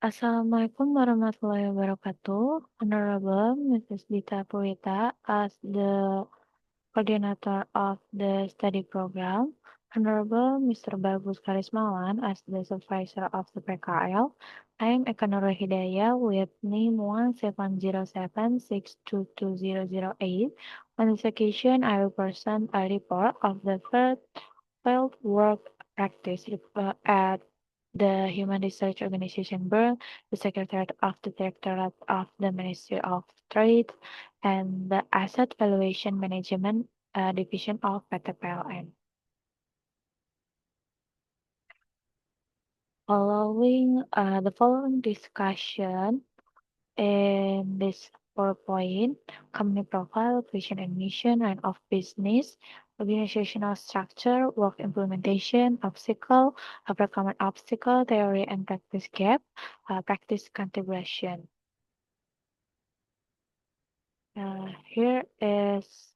Assalamualaikum warahmatullahi wabarakatuh. Honorable Mrs. Dita Purita, as the coordinator of the study program, Honorable Mr. Bagus Karismawan, as the supervisor of the PKL, I am Eka Nurul Hidayah with name 17076220008. On this occasion, I will present a report of the field work practice at the Human Research Organization Bern, the Secretariat of the Directorate of the Ministry of Trade, and the Asset Valuation Management Division of PT PLN. Following the following discussion in this PowerPoint, company profile, vision and mission, and of business, organizational structure, work implementation, obstacle, overcoming obstacle, theory and practice gap, practice configuration. Here is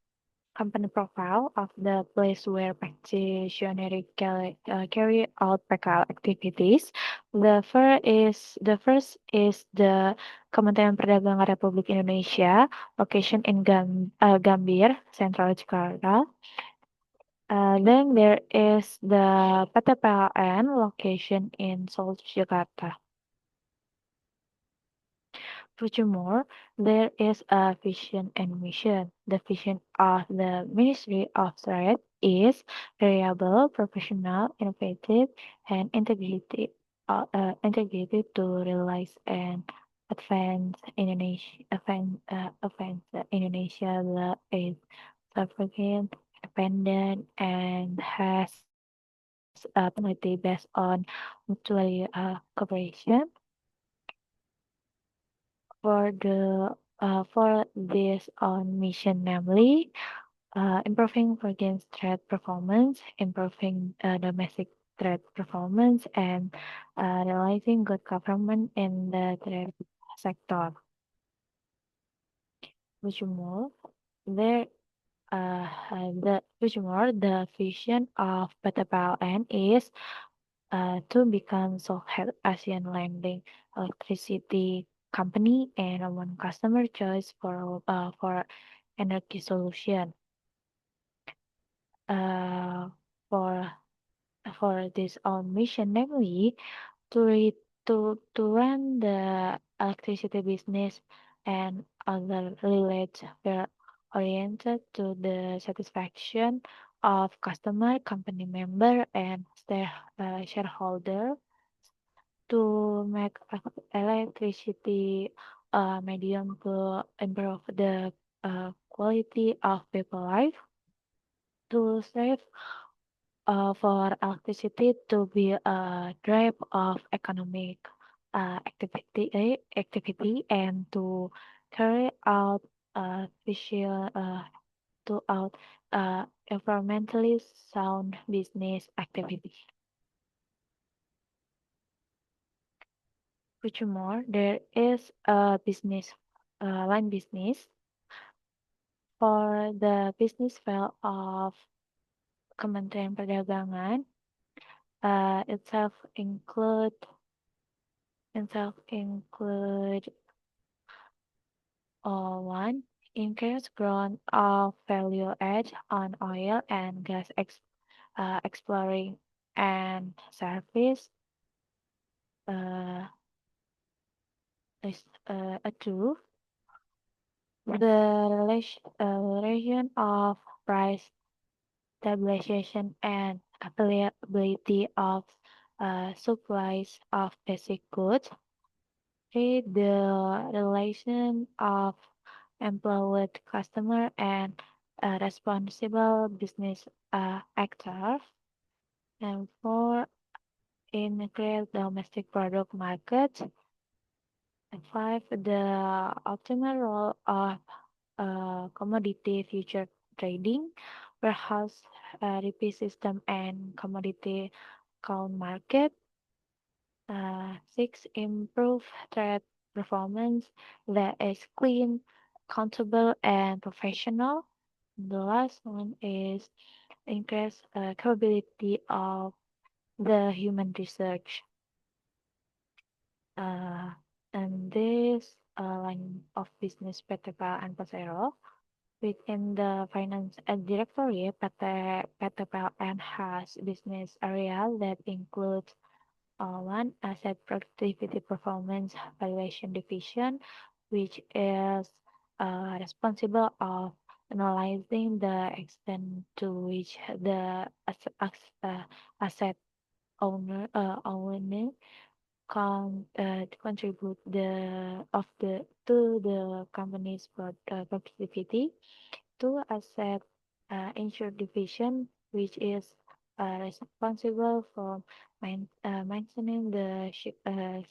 company profile of the place where practitioners carry out PKL activities. The first is the Kementerian Perdagangan Republik Indonesia, location in Gambir, Central Jakarta. Then there is the PT PLN, location in Seoul, Jakarta. Furthermore, there is a vision and mission. The vision of the Ministry of Trade is variable, professional, innovative, and integrated to realize and advance Indonesia that is sovereign, independent, and has a personality based on mutual cooperation. For this on mission, namely improving foreign trade performance, improving domestic trade performance, and realizing good government in the trade sector. Furthermore, there the vision of PT PLN is to become Southeast Asian lending electricity company and a one customer choice for energy solution. Uh, for for this own mission, namely to re, to run the electricity business and other related were oriented to the satisfaction of customer, company member, and shareholder to make electricity medium to improve the quality of people life, to save for electricity to be a drive of economic activity and to carry out visual to out environmentally sound business activity. Furthermore, there is a business line business for the business file of Kementerian Perdagangan. Itself include one increase growth of value add on oil and gas exploring and service. Uh, is a two. The relation of price stabilization and availability of supplies of basic goods. Three, the relation of employed customer and responsible business actor. And four, increase domestic product market. And five, the optimal role of commodity future trading, warehouse, repeat system, and commodity account market. Six, improve trade performance that is clean, accountable, and professional. The last one is increase capability of the human research. Uh, and this line of business PT PL and Persero within the finance and directory, PT PLN has business area that includes one asset productivity performance valuation division, which is responsible of analyzing the extent to which the asset owner contribute to the company's productivity. Two asset insured division, which is responsible for maintaining the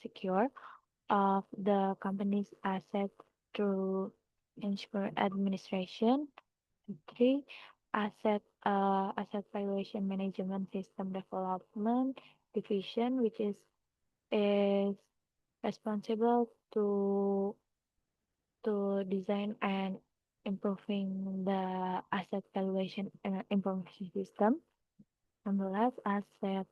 secure of the company's asset through insurance administration. Three, asset valuation management system development division, which is responsible to design and improving the asset valuation information system. Number last, asset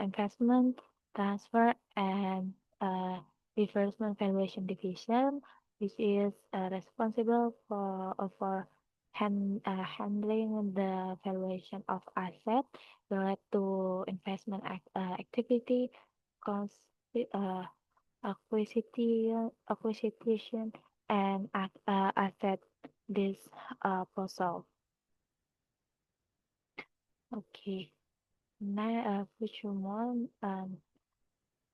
investment, transfer, and uh, reimbursement valuation division, which is responsible for handling the valuation of asset related to investment activity, cost, uh, acquisition, and asset disposal. Okay. Now, future more.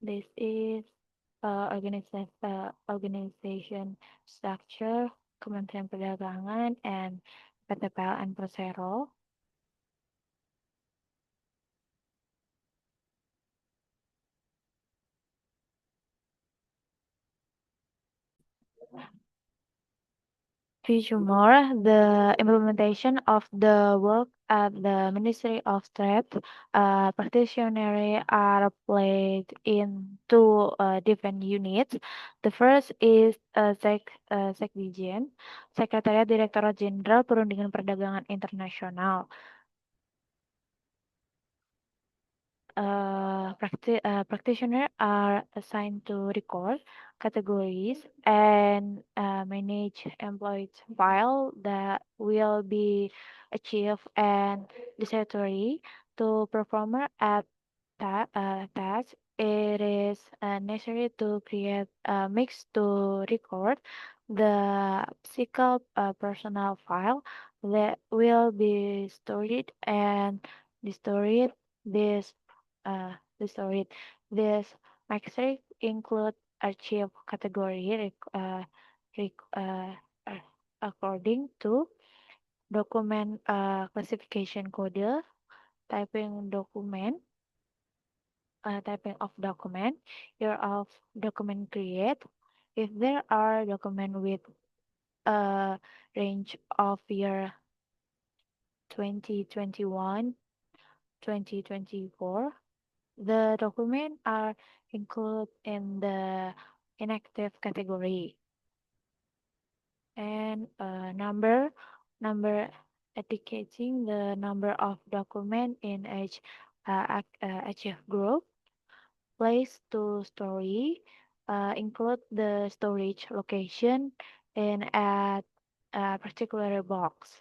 This is organization structure, Kementerian Perdagangan, and PT PLN Persero. Furthermore, the implementation of the work at the Ministry of Trade practitioners are played into different units. The first is Sekdijen, Sekretariat Direktorat Jenderal Perundingan Perdagangan Internasional. Practitioners are assigned to record categories and manage employed file that will be achieved and necessary to perform at task. It is necessary to create a mix to record the physical personal file that will be stored and destroyed. This Sorry, this metric include archive category according to document classification code, typing document, typing of document, year of document create. If there are document with a range of year 2021, 2024, the documents are included in the inactive category. And number indicating the number of documents in each group. Place to story include the storage location in a particular box.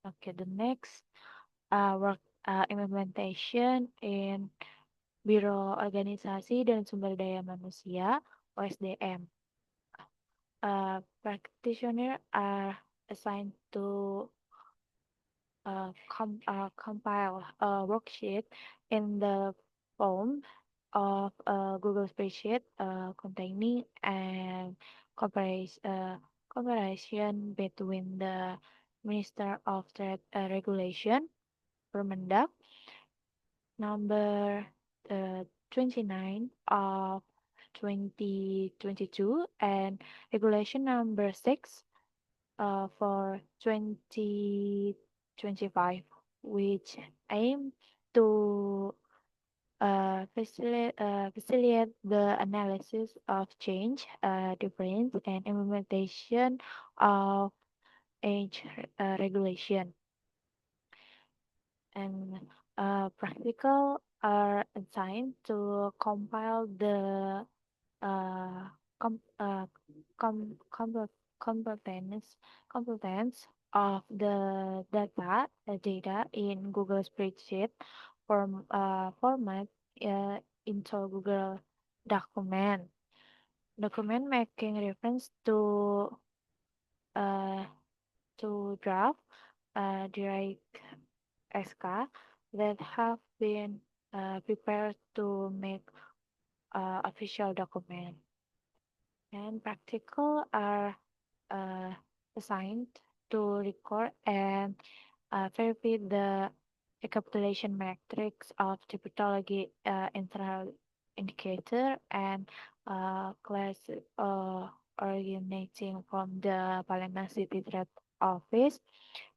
Okay, the next work implementation in Biro Organisasi dan Sumber Daya Manusia (OSDM). Practitioners are assigned to compile a worksheet in the form of a Google spreadsheet containing a comparison between the Minister of Trade Regulation, Permendag, number 29 of 2022, and Regulation number 6 for 2025, which aim to facilitate the analysis of change, difference, and implementation of age regulation. And practical are assigned to compile the uh, com, uh, com, com, competence, competence of the data in Google Spreadsheet format into Google document. Document making reference uh, to draft direct SK that have been prepared to make official document. And practical are uh, assigned to record and verify the recapitulation metrics of the pathology internal indicator and class originating from the Palembang City Trade Office.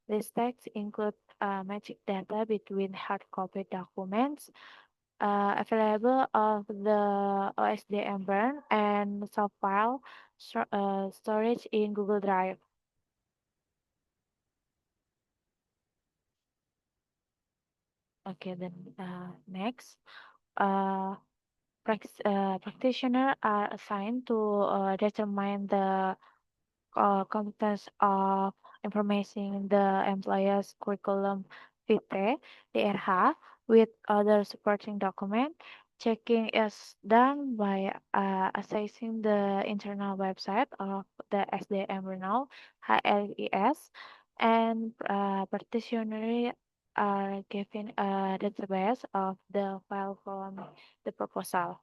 These texts include magic data between hard copy documents available of the OSDM burn and soft file storage in Google Drive. Okay, then next, uh, practitioner are assigned to determine the competence of information the employer's curriculum vitae (DRH) with other supporting document. Checking is done by accessing the internal website of the SDM Renal HLES, and practitioners are given a database of the file from the proposal.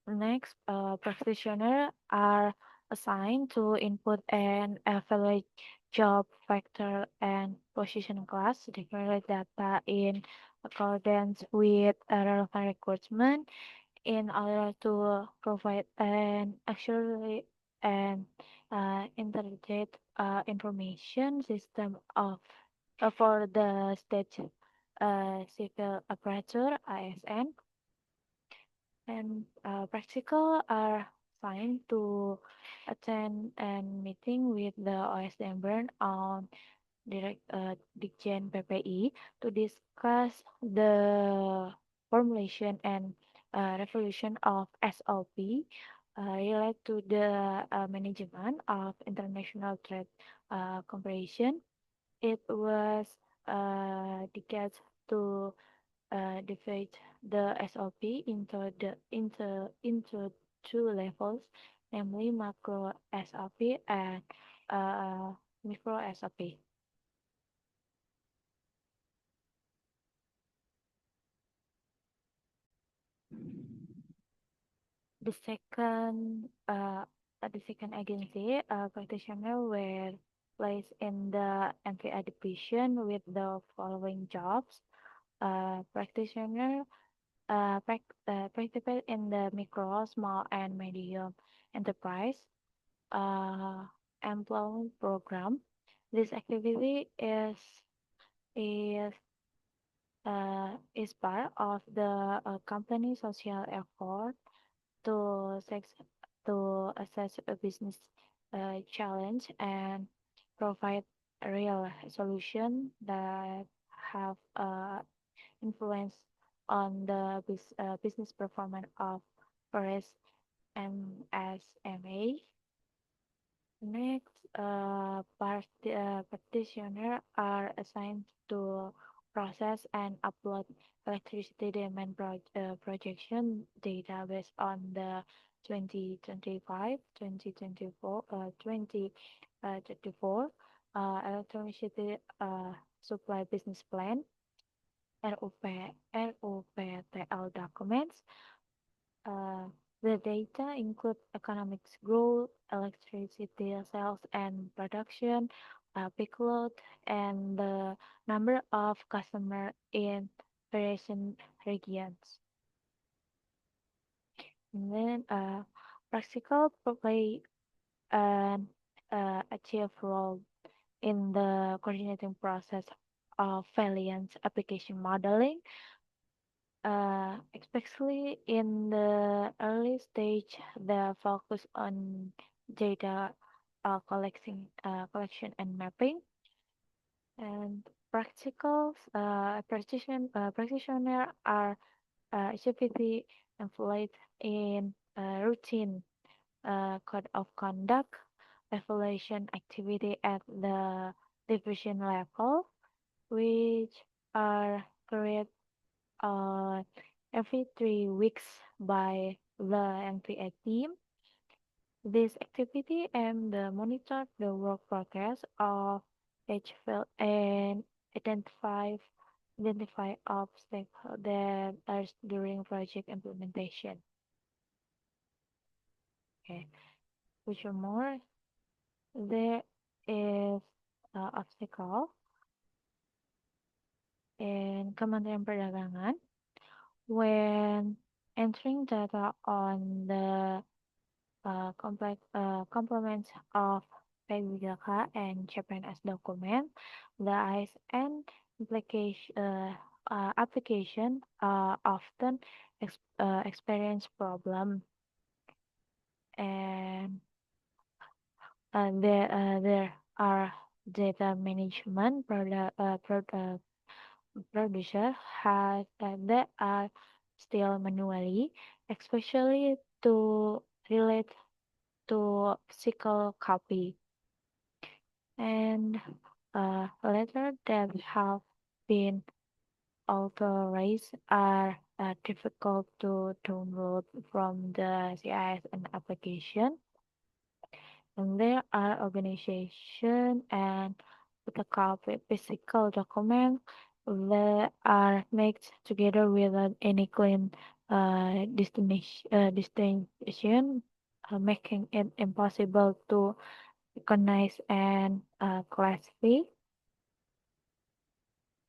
Next, practitioners are assigned to input and evaluate job factor and position class, declare data in accordance with a relevant requirement in order to provide an accurate and intelligent information system for the state civil operator (ISN). And practical are assigned to attend a meeting with the OSDM Bern on direct Dijen PPI to discuss the formulation and revolution of SOP related to the management of international trade cooperation. It was decades to divide the SOP into two levels, namely macro SOP and uh, micro SOP. The second agency practitioner were placed in the NPA division with the following jobs. Practitioner participate in the micro, small, and medium enterprise uh, employment program. This activity is part of the company social effort to assess a business challenge and provide a real solution that have influence on the business performance of Forest MSMA. Next, practitioners are assigned to process and upload electricity demand projection data based on the 2024 electricity supply business plan RUPTL documents. Uh, the data include economics growth, electricity sales and production, peak load, and the number of customers in various regions. And then practical play an achieve role in the coordinating process of Valiant's application modeling, especially in the early stage, the focus on data collection and mapping. And Practitioner are activity employed in routine code of conduct evaluation activity at the division level, which are carried out every 3 weeks by the NPA team. This activity aims to monitor the work progress of each field and identify obstacles during project implementation. Okay, which are more, there is obstacle in Kementerian Perdagangan when entering data on the complements of PBJK and CPNS document, the ISN application often experience problem, and there are data management producer has that are still manually, especially to relate to physical copy, and letters that have been authorized are difficult to download from the CISN application. And there are organization and the copy physical document that are mixed together without any clean distinction, making it impossible to recognize and classify.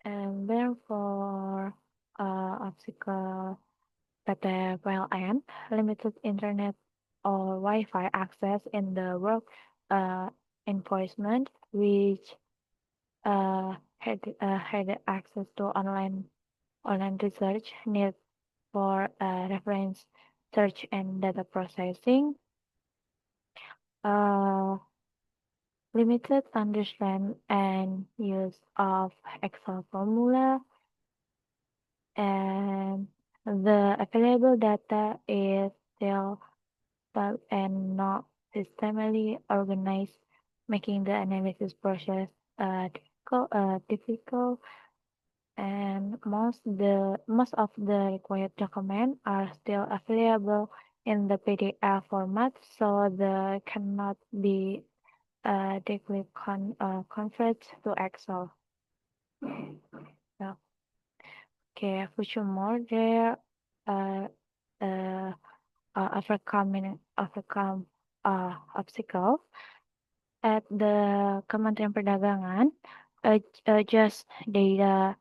And therefore, obstacle PTPLN, limited internet or Wi-Fi access in the work uh, enforcement, which had access to online research need for reference search and data processing, uh, limited understand and use of Excel formula, and the available data is still but and not systematically organized, making the analysis process difficult, and most of the required documents are still available in the PDF format, so they cannot be directly converted to Excel. So, okay, furthermore, there uh, uh, overcome obstacles at the Kementerian Perdagangan, adjust data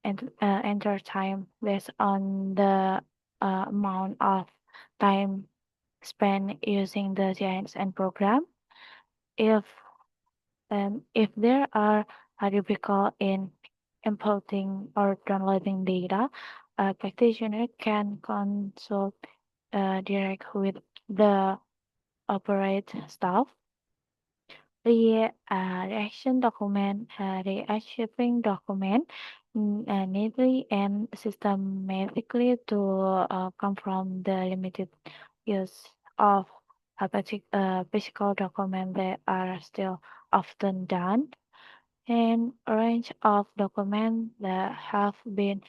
and enter time based on the amount of time spent using the GISN program. If if there are a difficult in importing or downloading data, a practitioner can consult direct with the operate staff. The reaction document, the archiving document neatly and systematically to come from the limited use of physical document that are still often done, and a range of documents that have been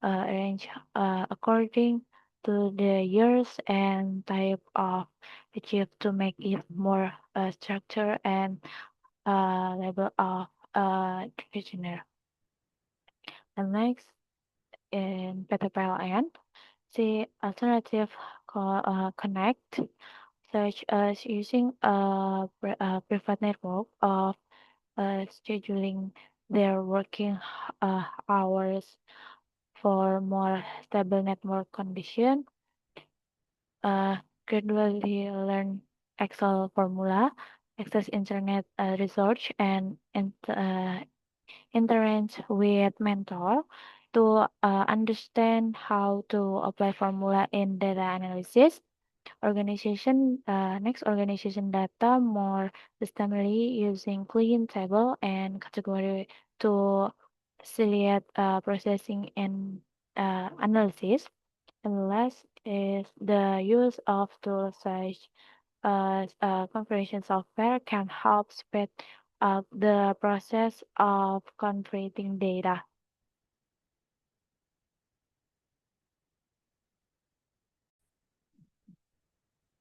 arranged according to the years and type of achieved to make it more structured and level of questionnaire. And next, in PTPLN, the alternative connect, such as using a private network of scheduling their working hours for more stable network condition, uh, gradually learn Excel formula, access internet research, and interact with mentor to understand how to apply formula in data analysis. Organization data more systematically using clean table and category to Ciliate processing and analysis. And last is the use of tools such as conversion software can help speed up the process of converting data.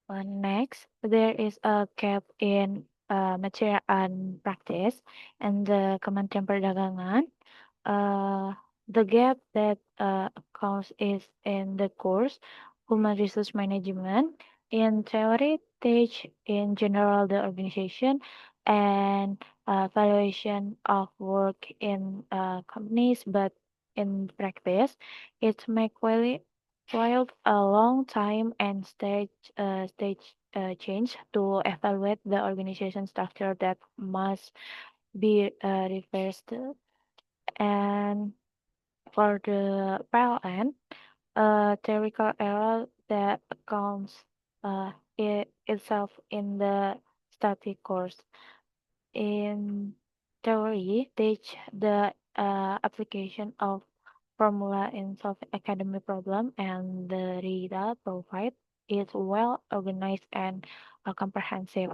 Next, there is a gap in material and practice and the Kementerian Perdagangan. Uh, the gap that comes is in the course Human Resource Management. In theory, teach in general the organization and valuation of work in companies, but in practice, it may quite a long time and stage change to evaluate the organization structure that must be reversed. And for the PLN, a theoretical error that accounts itself in the static course. In theory, teach the application of formula in solving academic problem, and the data provided is well organized and comprehensive,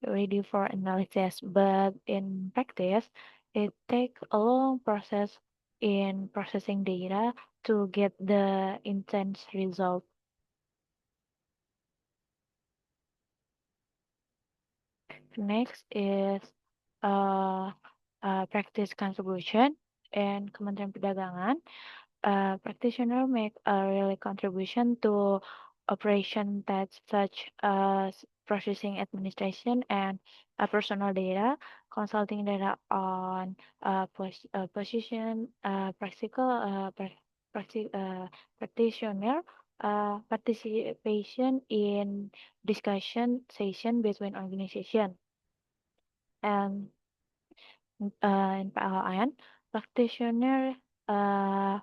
ready for analysis. But in practice, it takes a long process in processing data to get the intended result. Next is uh, practice contribution and Kementerian Perdagangan. Practitioner make a really contribution to operation tasks such as processing administration and personal data, consulting data on position, practitioner, participation in discussion session between organization and in PLN, practitioner uh,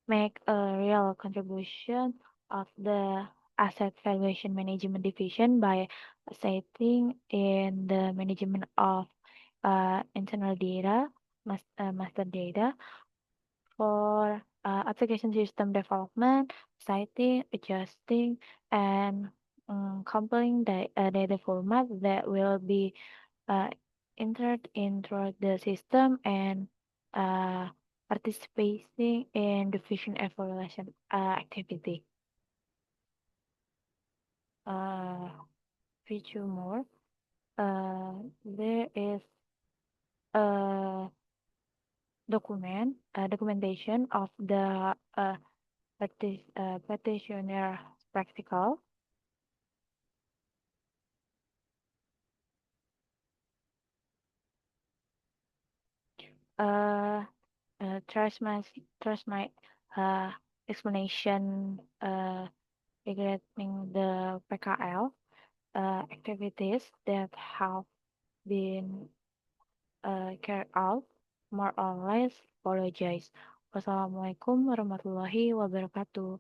make a real contribution of the asset valuation management division by assisting in the management of internal data, master data for application system development, citing, adjusting, and compiling the data format that will be uh, entered into the system and uh, participating in the vision evaluation activity. Uh, feature more. There is a documentation of the petitioner practical. Uh, trust my uh, explanation regarding the PKL activities that have been carried out more or less. Apologize. Wassalamualaikum warahmatullahi wabarakatuh.